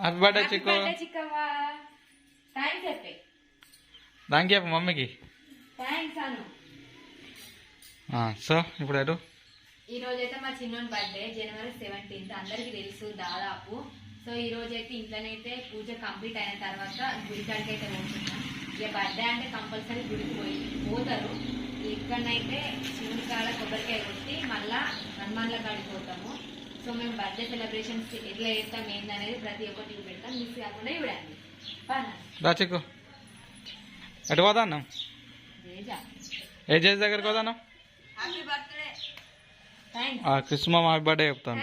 Happy birthday చిక్కు. Thank you మమ్మీకి. So ఇప్పుడు ఎటు ఈ రోజైతే మా చిన్నోని బర్త్డే January 17th అందరికి తెలుసు దాదాపు. సో ఈ రోజైతే ఇంట్లోనైతే పూజ కంప్లీట్ అయిన తర్వాత గుడి కాడికి అయితే పోతున్నాం. ఇక బర్త్డే అంటే కంపల్సరీ గుడికి పోతారు. ఇక్కడనైతే శివుడి కాడ కొబ్బరికాయ కొట్టి మళ్ళా హనుమాన్ల కాడికి పోతాము. సో మేము బర్త్డే సెలబ్రేషన్స్ ఎట్లా చేస్తాం ఏందనేది ప్రతి ఒక్కటి పెడతాం, మిస్ కాకుండా చూడండి. రాచిక్కు ఎటు పోతా అన్నాం? ఏ జేజ్ దగ్గరికి పోతాను. కృష్ణ హ్యాపీ బర్త్డే చెప్తాను.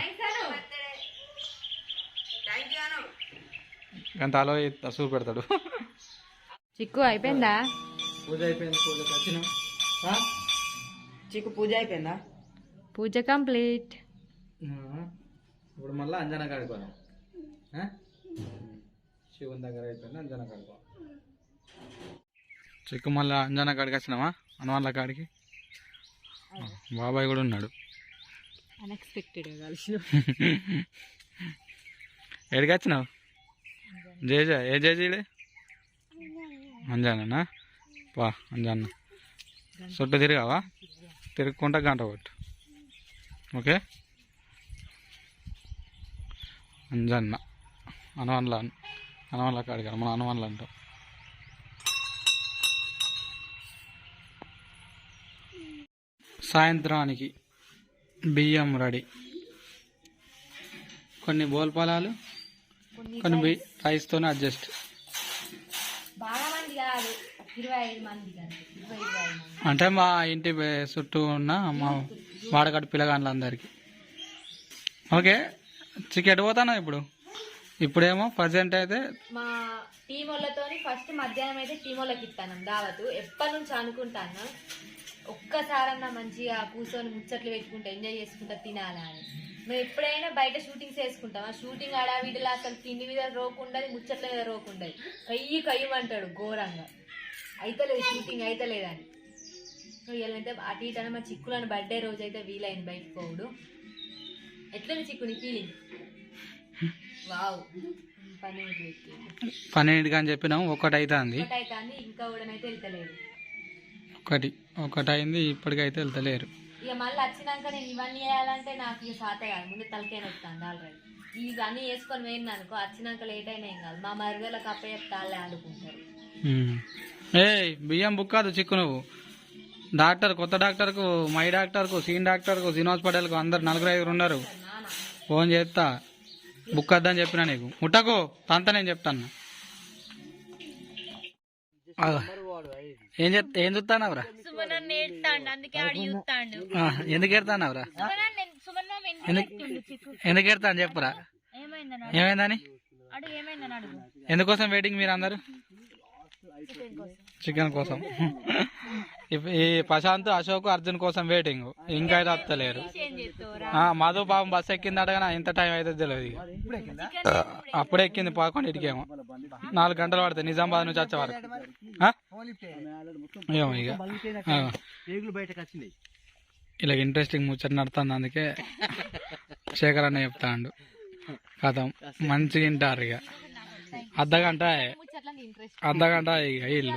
అంత అలో అసలు పెడతాడు. చిక్కు అయిపోయిందా? పూజ అయిపోయింది. పూజకి వచ్చినాం. చిక్కు పూజ అయిపోయిందా? పూజ కంప్లీట్. ఇప్పుడు మళ్ళీ అంజనా కాడికి పోదాం. శివుని దగ్గర అయిపోయింది, అంజనా కాడికి పోదాం. చిక్కు మళ్ళీ అంజనా కాడికి వచ్చినామా? హనుమాన్ల కాడికి. బాబాయ్ కూడా ఉన్నాడు. అన్ఎక్స్పెక్టెడ్గా కలిసి. ఎక్కడికి వచ్చినావు? జేజా ఏ జేజీడే? అంజానా పా. అంజాన్న చుట్టూ తిరిగావా? తిరుగుకుంటా గంట కొట్టు. ఓకే. అంజన్న హనుమాన్ల కాడికి మన హనుమాన్లు అంటాం. సాయంత్రానికి బియ్యం రెడీ. కొన్ని బోల్పాలాలు, కొన్ని రైస్తోనే అడ్జస్ట్. అంటే మా ఇంటి చుట్టూ ఉన్న మా వాడకట్టు పిల్లగాళ్ళందరికీ. ఓకే. చికెట్ పోతాను ఇప్పుడేమో ప్రజెంట్ అయితే మా టీం వాళ్ళతో ఫస్ట్ మధ్యాహ్నం అయితే టీం వాళ్ళకి ఇస్తాను దావతు. ఎప్పటి నుంచి అనుకుంటాను ఒక్కసారన్నా మంచిగా కూర్చొని ముచ్చట్లు పెట్టుకుంటా ఎంజాయ్ చేసుకుంటా తినాలా అని. మేము ఎప్పుడైనా బయట షూటింగ్స్ వేసుకుంటాం. ఆ షూటింగ్ అడావిడిలో అసలు తిండి మీద రోకుండదు, ముచ్చట్ల మీద రోకుండదు. కయ్యమంటాడు ఘోరంగా. అయితలేదు షూటింగ్ అయితలేదని. సో ఇలాంటే అటు ఇటు మా చిక్కులని బర్త్డే రోజు అయితే వీలైంది బయటకు పోవుడు. ఎట్లని చిక్కు నీ ఫీలింగ్? వావ్. 12 అని చెప్పినాం. ఒకటి అవుతుంది ఇంకా కూడా వెళ్తలేదు. ఒకటి అయింది. ఇప్పటికైతే వెళ్తలేరు. ఇక మళ్ళీ వచ్చినాక నేను ఇవన్నీ వేయాలంటే నాకు ఇక సాత కాదు. ముందు తలకాయ వస్తాను ఆల్రెడీ. ఇవన్నీ వేసుకొని వేయండి అనుకో, వచ్చినాక లేట్ అయినా ఏం కాదు. మా మరుగులకు అప్ప చెప్తాలే ఆడుకుంటారు. బియ్యం బుక్ కాదు చిక్కు. నువ్వు డాక్టర్, కొత్త డాక్టర్కు, మై డాక్టర్కు, సీన్ డాక్టర్కు, శ్రీనివాస్ పటేల్కు అందరు 4-5 ఉన్నారు. ఫోన్ చేస్తా బుక్ వద్దని చెప్పినా నీకు. ముట్టకు తంత నేను చెప్తాను. ఏం చూస్తానవరా? ఎందుకు ఎడతానవరా? ఎందుకు ఎడతా అని చెప్పురా. ఏమైందని? ఎందుకోసం వెయిటింగ్ మీరు అందరు? చికెన్ కోసం. ఈ ప్రశాంత్, అశోక్, అర్జున్ కోసం వెయిటింగ్. ఇంకా అయితే వస్తలేరు. మధు పాపం బస్సు ఎక్కిందట కానీ ఎంత టైం అయితే తెలియదు. అప్పుడే ఎక్కింది 11ంటికేమో. 4 గంటలు పడతాయి నిజామాబాద్ నుంచి వచ్చే వరకు. ఏమో ఇక ఇలా ఇంట్రెస్టింగ్ ముచ్చట నడుతుంది. అందుకే శేఖర్ అన్న చెప్తాండు కథం మంచిగా వింటారు. ఇక అర్ధగంట ఇక ఇల్లు.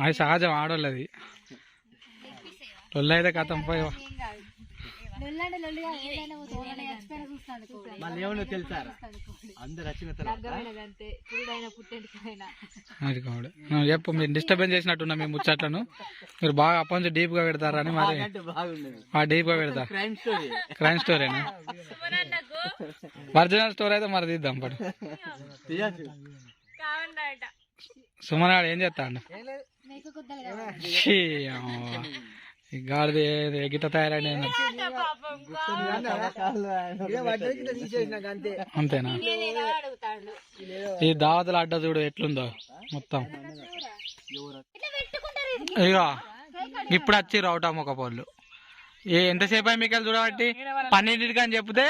అది సహజం ఆడోళ్ళది. లొల్లి అయితే కథం పోయి చెప్పు. మీరు డిస్టర్బెన్స్ చేసినట్టున్నా మీ ముచ్చట్లను. మీరు బాగా అప్పటి నుంచి డీప్ గా పెడతారా అని. మరి డీప్ గా పెడతా. క్రైమ్ స్టోరీనా? ఒరిజినల్ స్టోరీ అయితే మరి తీద్దాం. పడు సుమనాడు ఏం చేస్తాడు? గాడిది గిట్ట తయారైన అంతేనా? ఈ దావతులు అడ్డ చూడు ఎట్లుందో మొత్తం. ఇక ఇప్పుడు వచ్చి రౌటా మొక్క పళ్ళు. ఎంతసేపు అయి మీకు చూడబట్టి 12ంటికి అని చెప్తే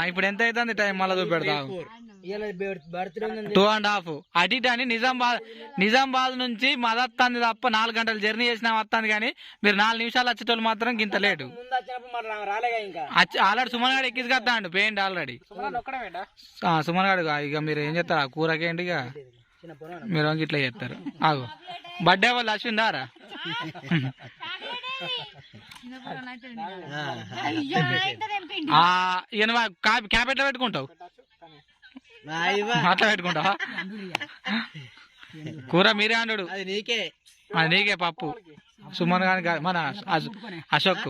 ఇప్పుడు ఎంత అవుతుంది టైం? మళ్ళీ చూపెడతా. 2.5 అటు ఇటు అని నిజామాబాద్ నుంచి మదత్తాంది తప్ప 4 గంటలు జర్నీ చేసినా వస్తాంది కానీ మీరు 4 నిమిషాలు వచ్చేటోళ్ళు మాత్రం గింత లేటు. ఆల్రెడీ సుమన్ గారు ఎక్కించుకొస్తాడు పెయింట్ ఆల్రెడీ. సుమన్ గారు ఇక మీరు ఏం చేస్తారు ఆ కూరకేంటి ఇక మీరు ఇట్లా చేస్తారు. ఆగు బర్త్డే వాళ్ళు అశ్విన్ దారా ఈయన క్యాప్ ఎట్లా పెట్టుకుంటావు అట్లా పెట్టుకుంటావా? కూర మీరే అన్నాడు అది నీకే పప్పు. సుమన్ గారి మన అశోక్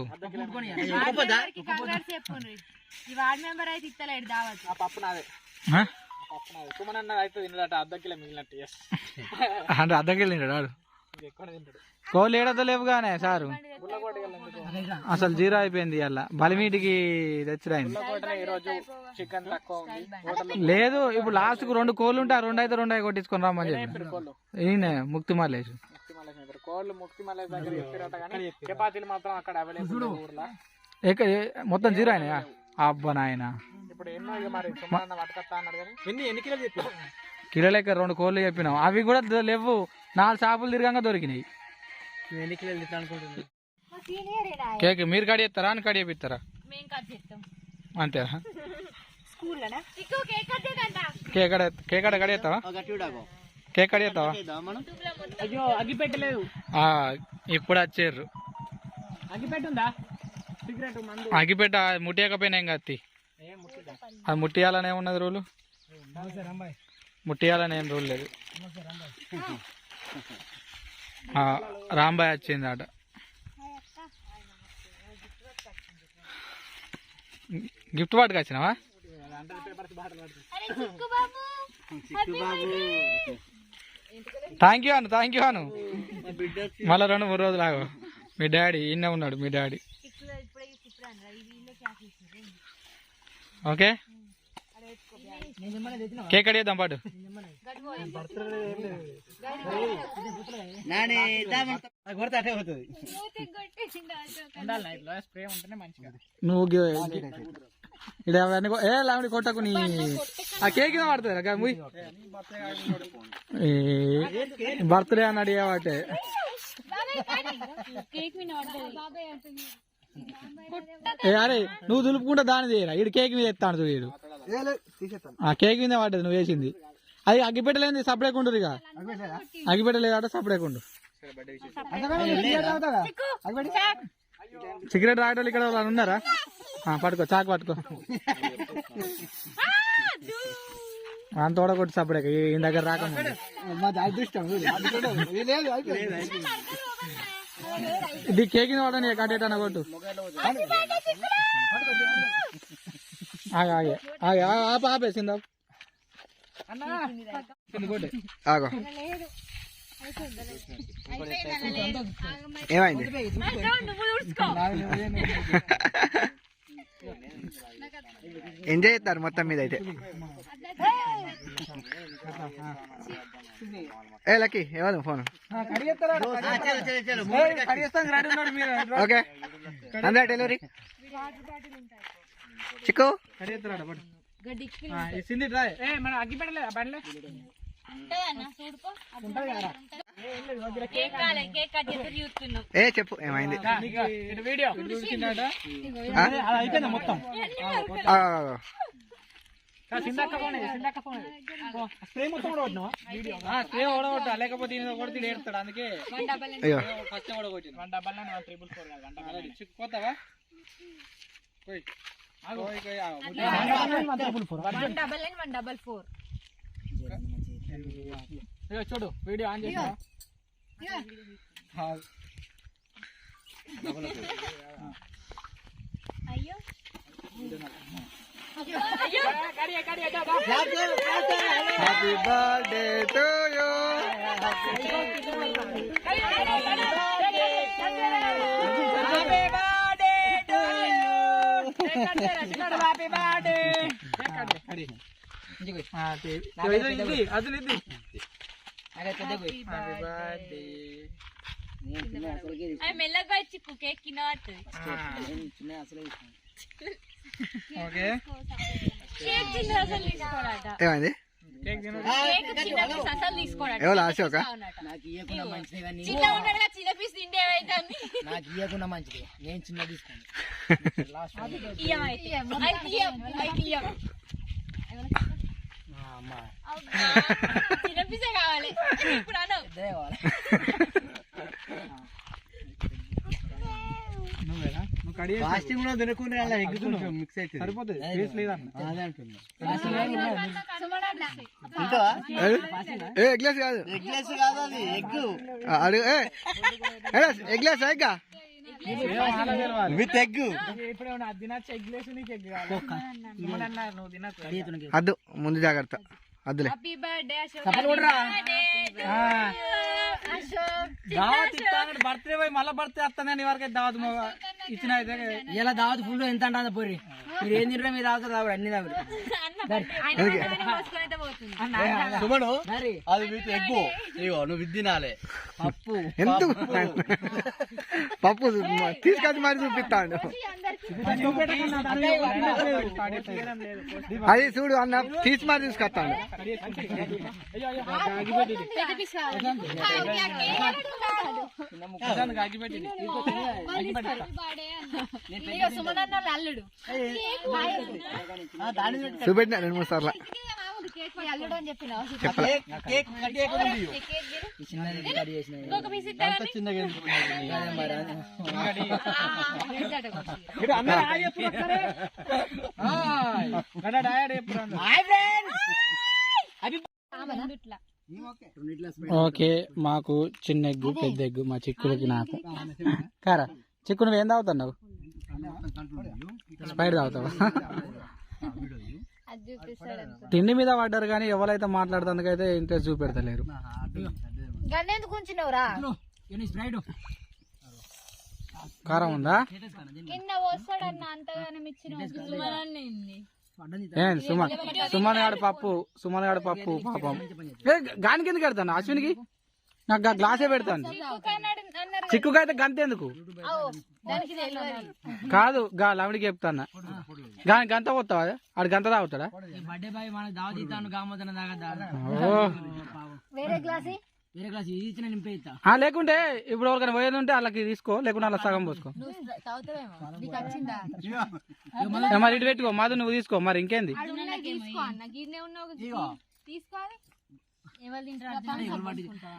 అంటే అద్దెకి తింటాడు. కోళ్ళు ఏడతో లేవుగానే సారు అసలు జీరో అయిపోయింది. అలా బలిమీటికి తెచ్చిరాయింది లేదు. ఇప్పుడు లాస్ట్ కు 2 కోళ్ళు ఉంటాయి 2 అయితే 2 కొట్టించుకొని రమ్మని చెప్పి ఈయన ముక్తి మల్లేష్ మొత్తం జీరో అయినాయా? అబ్బా నాయన కిలో లెక్క 2 కోళ్ళు చెప్పినాం. అవి కూడా లేవు 4 షాపులు తిరగంగా దొరికినాయి. కేక్ మీరు కడి చేస్తారా అని కడి చేపిస్తారా? అంతేనా? కేక్ కడి చేస్తావా? కేక్ కడి చేస్తావా? అగ్గిపెట్టలేదు ఇప్పుడు వచ్చారు. అగ్గిపెట్ట ముట్టియకపోయినా ఏం కత్తి అది ముట్టియాలనే ఉన్నది రూలు. ముట్టియాలని ఏం రూల్ లేదు. రాంబాయ్ వచ్చింది ఆట. గిఫ్ట్ పాటుకు వచ్చినావా? థ్యాంక్ యూ అను మళ్ళీ 2-3 రోజులు ఆగు. మీ డాడీ ఈయన ఉన్నాడు. మీ డాడీ ఓకే కేక్ కడిగేద్దాం పాటు. నువ్వు ఇక్కడ అవన్నీ లాంటి కొట్టకు నీ ఆ కేక్ మీద పడుతుంది. బర్త్డే అని అడిగేవాటే అరే నువ్వు దులుపుకుంటా దాని తీయరా ఇడు కేక్ మీద ఎత్తాను చూడు. ఆ కేక్ మీద పడ్డది నువ్వు వేసింది. అది అగ్గిపెట్టలేని సపరేకుండు ఇక అగ్గిపెట్టలేదట సపరేకుండు. సిగరెట్ తాగేటోళ్ళు ఇక్కడ వాళ్ళు ఉన్నారా? పట్టుకో చాకు పట్టుకో అంత తోడగొట్టి సపరేక ఈ దగ్గర రాకుండా ఇది కేక్ వాడని కట్టేటన్న కొట్టు. ఆపేసిందా ఆగో ఏమైంది? ఎంజాయ్ చేస్తారు మొత్తం మీద అయితే. ఏ లక్కీ ఎవరు ఫోన్ ఓకే అందరూ డెలివరీ చిక్కు ఏ చెప్పు ఏమైంది? మొత్తం లేకపోతే ఏడుస్తాడు. అందుకే ఫస్ట్ పోతావా చూడు వీడియో ఆన్ చేసా. అయ్యో హ్యాపీ బర్త్డే టు యూ. మెల్లగా చిక్కు కేక్ కింద ఓకే ఏమైంది ఎవరు అశోక నాకు ఇయ్యకుండా మంచిదే కానీ నాకు ఇయ్యకుండా మంచిదే నేను చిన్న తీసుకోండి కావాలి ఫాస్టింగ్ కూడా తినకుండా మిక్స్ అయితే సరిపోతుంది టేస్ట్ లేదన్న అదే అంటున్నా ఎగ్ గ్లాస్ కాదు ఎగ్లెస్ కాదు అది ఎగ్ అడుగు ఎగ్ గ్లాస్ ఎగ్గా విత్ ఎగ్ అద్దు ముందు జాగ్రత్త అద్దులే హ్యాపీ బర్త్డే బర్త్డే పోయి మళ్ళీ బర్త్డే వస్తానని ఎవరికైతే దావత్ ఇచ్చిన అయితే ఇలా దావత్ ఫుల్ ఎంత అంటుంది పోరి మీరు ఏం తింటారో మీరు తాగుతారు తాగుడు అన్ని తాగుడు సుమను మరి అది విత్ ఎగ్ ఇగో నువ్వు ఇది తినాలి పప్పు ఎందుకు పప్పు తీసుకొచ్చి మరి చూపిస్తాను అది చూడు అన్న తీసి మరి తీసుకొస్తాను అల్లుడు చూపెట్టినా 2-3 సార్లు అల్లుడు అని చెప్పిన చెప్పలే చిన్నది కట్ చేసిన ఓకే మాకు చిన్న ఎగ్గు పెద్ద ఎగ్గు మా చిక్కుడికి నాకు కారా చిక్కు నువ్వు ఏం తాగుతున్నావు స్ప్రైట్ తాగుతావా తిండి మీద పడ్డారు కానీ ఎవరైతే మాట్లాడుతుందుకైతే ఇంట్రెస్ట్ చూపెడతలేరు గన్నెందుకు ఉంచినవురా కారం ఉందా కింద వస్తాడన్న అంతగానం ఇచ్చిన ఏంది సుమన్ గాడి పప్పు పాపం గాని కింద కడతాను అశ్వినికి నాకు గ్లాసే పెడతాను చిక్కుకైతే గంతెందుకు కాదు లవడికి చెప్తాను గంత పోతావా ఆడు గంత తాగుతాడా బర్త్డే బాయ్ మనకు దావత్ ఇస్తాను గామోదన దాకా వేరే గ్లాస్ వేరే క్లాస్ ఇది ఇచ్చిన నింపేస్తా లేకుంటే ఇప్పుడు ఎవరికైనా పోయేది ఉంటే వాళ్ళకి తీసుకో లేకుంటే అలా సగం పోసుకో మరి ఇటు పెట్టుకో మాది నువ్వు తీసుకో మరి ఇంకేంది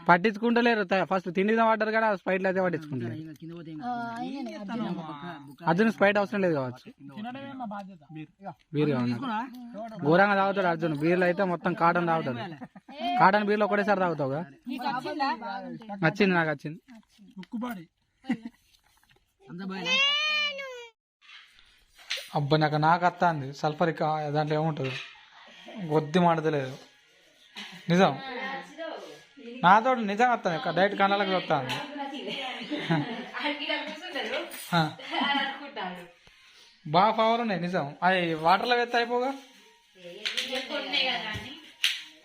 పట్టించుకుంటలేరు ఫస్ట్ తిండి పడ్డారు కానీ స్ప్రైట్లు అయితే పట్టించుకుంటలేరు అర్జున్ స్ప్రైట్ అవసరం లేదు కావచ్చు బీర్ కావాలి ఘోరంగా తాగుతాడు అర్జున్ బీర్లు అయితే మొత్తం కాటన్ తాగుతాడు కాటన్ బీర్లు ఒకటేసారి తాగుతావుగా వచ్చింది నాకు వచ్చింది అబ్బా నాకు వస్తుంది సల్ఫరిక్ దాంట్లో ఏముంటుంది గొద్ది మాడతలేదు నిజం నాతో నిజం వస్తాను డైరెక్ట్ కళ్ళకి వస్తాను బాగా పవర్ ఉన్నాయి నిజం అది వాటర్లో వేస్తే అయిపోగా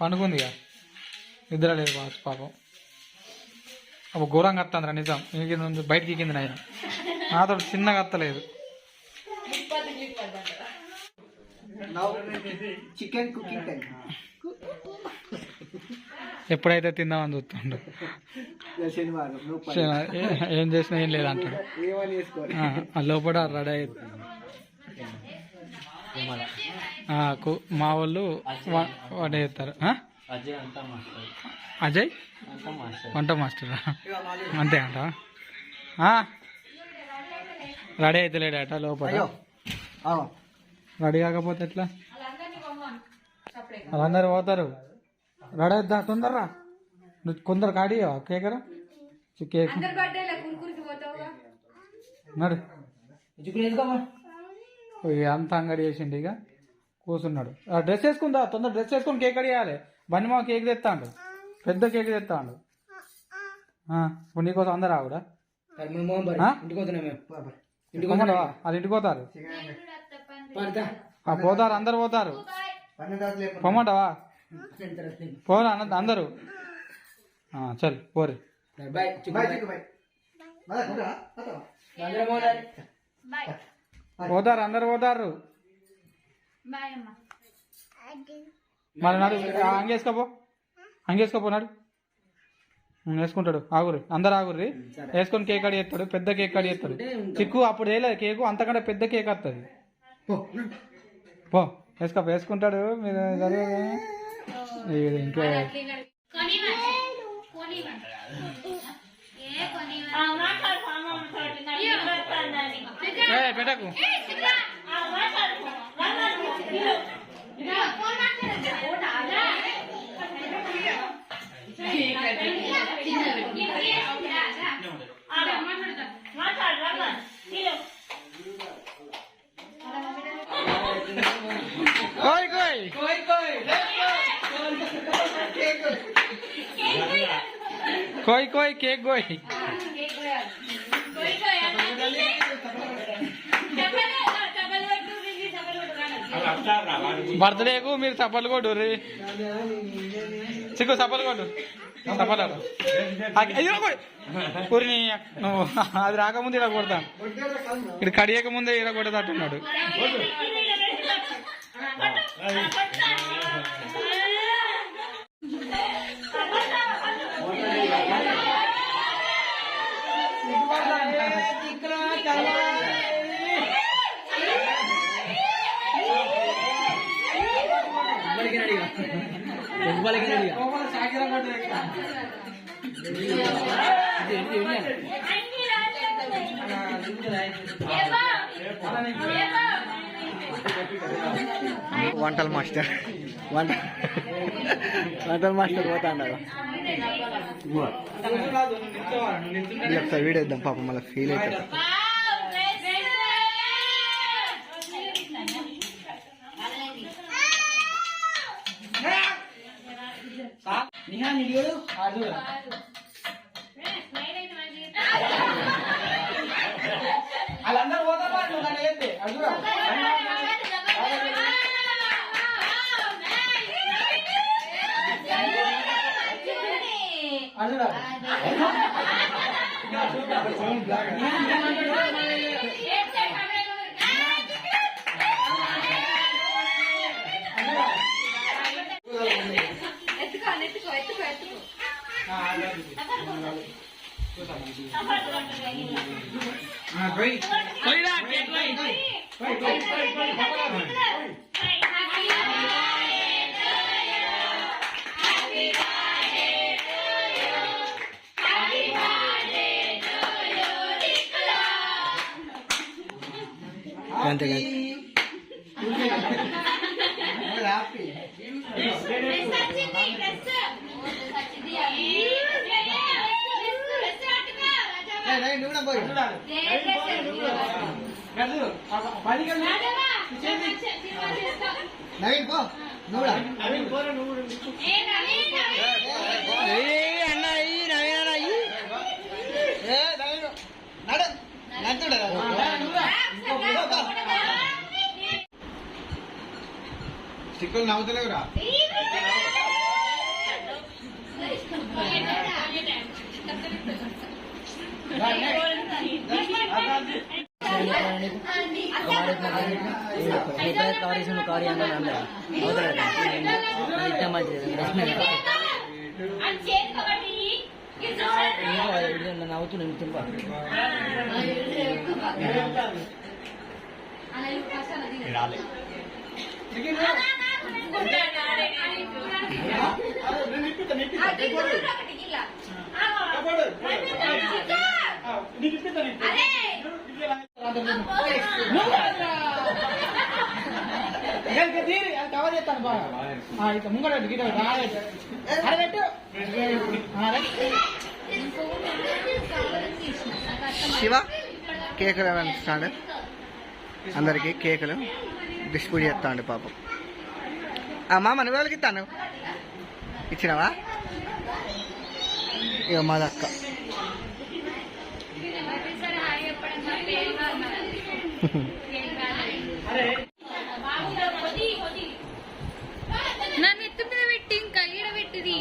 పండుకుందిగా నిద్ర లేదు బాగా పాపం అప్పుడు ఘోరంగా వస్తుందిరా నిజం ఇంక బయటికి ఎక్కింది నాయన నాతో చిన్నగా వస్తలేదు చికెన్ కుకింగ్ టైం ఎప్పుడైతే తిందామని చూస్తుండు ఏం చేసినా ఏం లేదంటాడు లోపల రెడీ అవుతుంది మా వాళ్ళు వంట చేస్తారు అజయ్ వంట మాస్టర్ అంతే అంట రెడీ అవుతలేడట లోపల రెడీ కాకపోతే ఎట్లా వాళ్ళందరూ పోతారు రెడీ అవుతా తొందరరా నువ్వు కొందరు కాడియా కేకరా కేక్ నడు అంత అంగడి చేసిండు ఇక కూర్చున్నాడు డ్రెస్ వేసుకుందా తొందర డ్రెస్ వేసుకొని కేక్ అడిగాలి బండి మా కేక్ తెస్తాడు పెద్ద కేక్ తెస్తాడు ఇప్పుడు నీకోసం అందరు ఆవిడ అది ఇంటికి పోతారు పోతారు అందరు పోతారు పొమ్మంటావా పోరా అందరు చల్ పోరు పోతారు అందరు పోతారు మరి నాడు అంగేసుకోపోనాడు వేసుకుంటాడు. ఆగురి, అందరు ఆగుర్రి. వేసుకొని కేక్ కడి చేస్తాడు, పెద్ద కేక్ కడి చేస్తాడు. చిక్కు అప్పుడు వేయలేదు కేకు, అంతకంటే పెద్ద కేక్ వస్తుంది. పో వేసుకుంటాడు. మీరు ఇంకా పెట్టకు. కోయ్ కేక్ కోయ్. బర్త్డేకు మీరు చప్పలు కొట్టు రీ. చిక్కు చప్పలు కొట్టు. చప్పలు పూరిని నువ్వు అది రాకముందు ఇలా కొడతాను. ఇక్కడ కడియక ముందే ఇలా కొట్టేటట్టున్నాడు. వంటల మాస్టర్ పోతాడు. ఒకసారి వీడియో ఇద్దాం పాపం, మళ్ళీ ఫీల్ అవుతుంది. వాళ్ళందరూ పోతారు. అంతే నవీన్ పో నువ్వు స్టిక్కలు నవ్వుతలేవురా. నవ్వుతున్నాను తుంప కవర్ చేస్తాను బాగా. ఇక ముంగడ గిట పెట్టు. శివ కేకులు ఇస్తాడు అందరికి. కేకులు డిస్ట్రిబ్యూట్ చేస్తాడు పాపం. మామ నువ్వు వాళ్ళకి ఇస్తాను ఇచ్చినావా? ఇక మాదక్క నన్ను ఎత్తు మీద పెట్టి ఇంకా ఈడ పెట్టింది